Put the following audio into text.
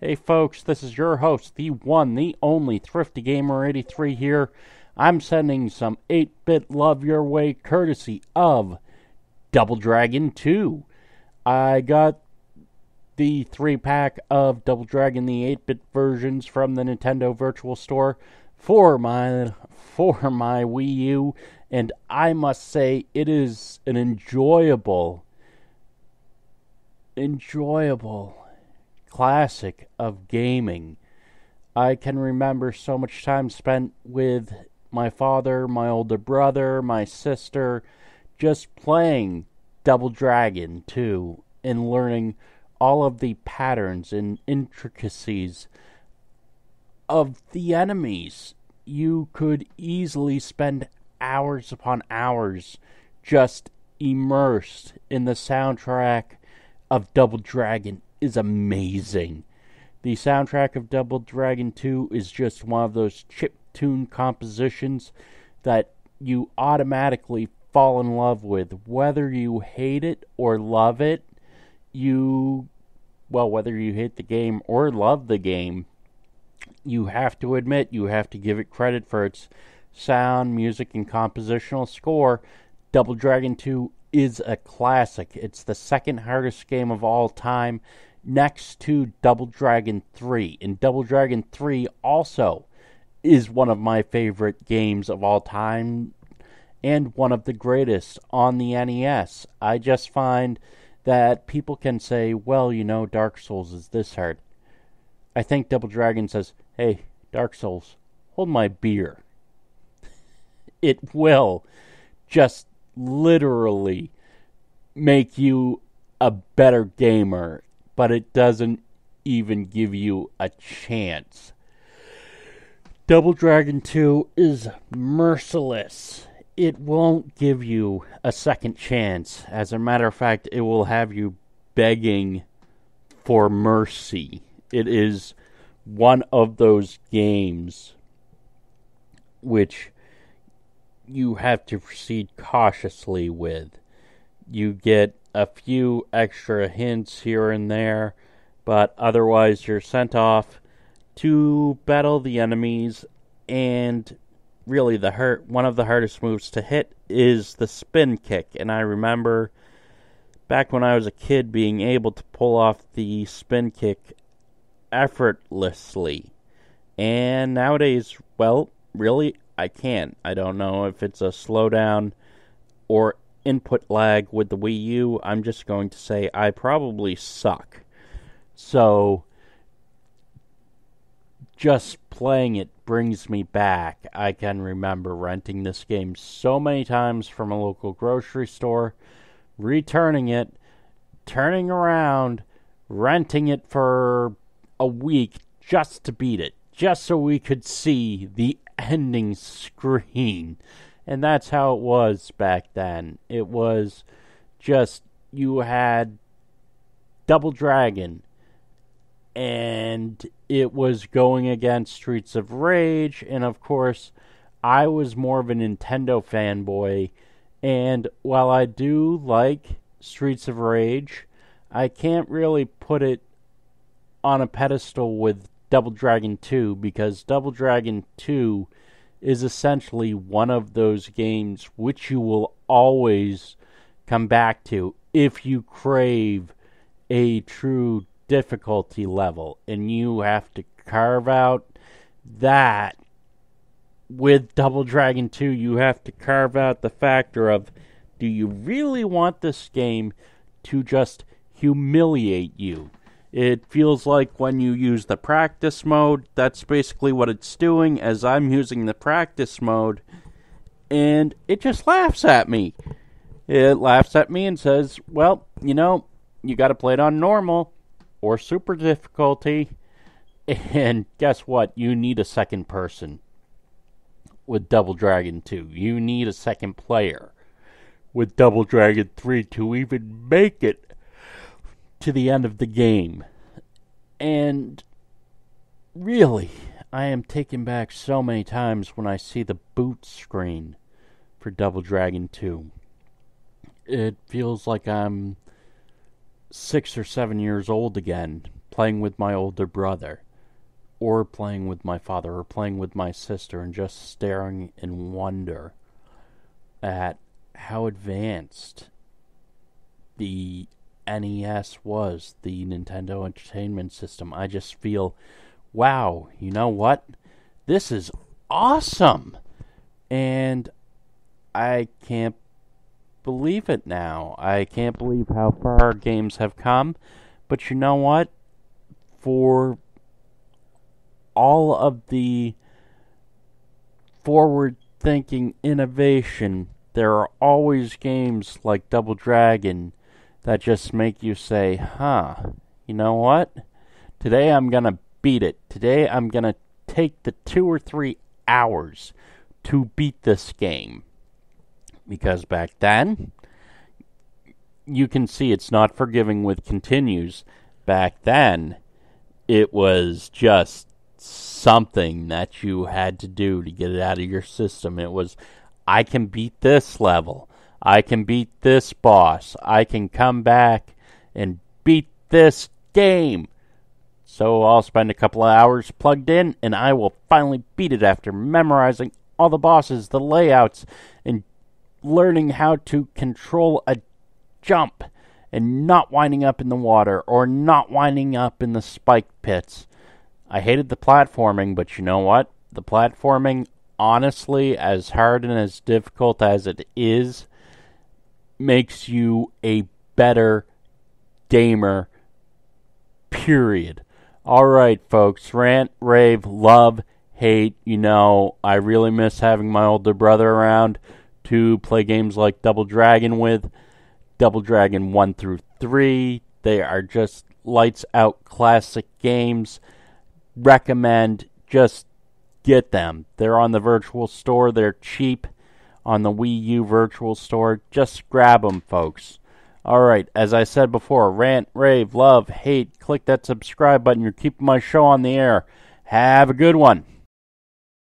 Hey folks, this is your host, the one, the only Thrifty Gamer 83 here. I'm sending some 8-bit love your way courtesy of Double Dragon 2. I got the 3-pack of Double Dragon, the 8-bit versions from the Nintendo Virtual Store for my Wii U, and I must say it is an enjoyable classic of gaming. I can remember so much time spent with my father, my older brother, my sister, just playing Double Dragon 2 and learning all of the patterns and intricacies of the enemies. You could easily spend hours upon hours just immersed in the soundtrack of Double Dragon is amazing. The soundtrack of Double Dragon 2 is just one of those chiptune compositions that you automatically fall in love with. Whether you hate it or love it, whether you hate the game or love the game, you have to admit, you have to give it credit for its sound, music, and compositional score. Double Dragon 2 is a classic. It's the second hardest game of all time, next to Double Dragon 3. And Double Dragon 3 also is one of my favorite games of all time and one of the greatest on the NES. I just find that people can say, well, Dark Souls is this hard. I think Double Dragon says, hey, Dark Souls, hold my beer. It will just literally make you a better gamer, but it doesn't even give you a chance. Double Dragon 2 is merciless. It won't give you a second chance. As a matter of fact, it will have you begging for mercy. It is one of those games which you have to proceed cautiously with. You get a few extra hints here and there, but otherwise you're sent off to battle the enemies, and really one of the hardest moves to hit is the spin kick. And I remember back when I was a kid being able to pull off the spin kick effortlessly. And nowadays, well, really, I can't. I don't know if it's a slowdown or input lag with the Wii U. I'm just going to say I probably suck. So, just playing it brings me back. I can remember renting this game so many times from a local grocery store, returning it, turning around, renting it for a week just to beat it, just so we could see the ending screen. And that's how it was back then. It was just, you had Double Dragon, and it was going against Streets of Rage, and of course, I was more of a Nintendo fanboy, and while I do like Streets of Rage, I can't really put it on a pedestal with Double Dragon 2, because Double Dragon 2 is essentially one of those games which you will always come back to if you crave a true difficulty level, and you have to carve out that. With Double Dragon 2, you have to carve out the factor of, do you really want this game to just humiliate you? It feels like when you use the practice mode, that's basically what it's doing, as I'm using the practice mode, and it just laughs at me. It laughs at me and says, well, you gotta play it on normal or super difficulty, and guess what? You need a second person with Double Dragon 2. You need a second player with Double Dragon 3 to even make it to the end of the game. And really, I am taken back so many times when I see the boot screen for Double Dragon 2. It feels like I'm 6 or 7 years old again, playing with my older brother, or playing with my father, or playing with my sister, and just staring in wonder at how advanced the NES was, the Nintendo Entertainment System. I just feel, wow, you know what? This is awesome! And I can't believe it now. I can't believe how far our games have come. But you know what? For all of the forward-thinking innovation, there are always games like Double Dragon that just make you say, huh, you know what? Today I'm going to beat it. Today I'm going to take the 2 or 3 hours to beat this game. Because back then, you can see it's not forgiving with continues. Back then, it was just something that you had to do to get it out of your system. It was, I can beat this level. I can beat this boss. I can come back and beat this game. So I'll spend a couple of hours plugged in, and I will finally beat it after memorizing all the bosses, the layouts, and learning how to control a jump and not winding up in the water or not winding up in the spike pits. I hated the platforming, but you know what? The platforming, honestly, as hard and as difficult as it is, makes you a better gamer, period. Alright, folks, rant, rave, love, hate. You know, I really miss having my older brother around to play games like Double Dragon with. Double Dragon 1 through 3. They are just lights out classic games. Recommend, just get them. They're on the Virtual Store. They're cheap on the Wii U Virtual Store. Just grab them, folks. Alright, as I said before, rant, rave, love, hate. Click that subscribe button. You're keeping my show on the air. Have a good one.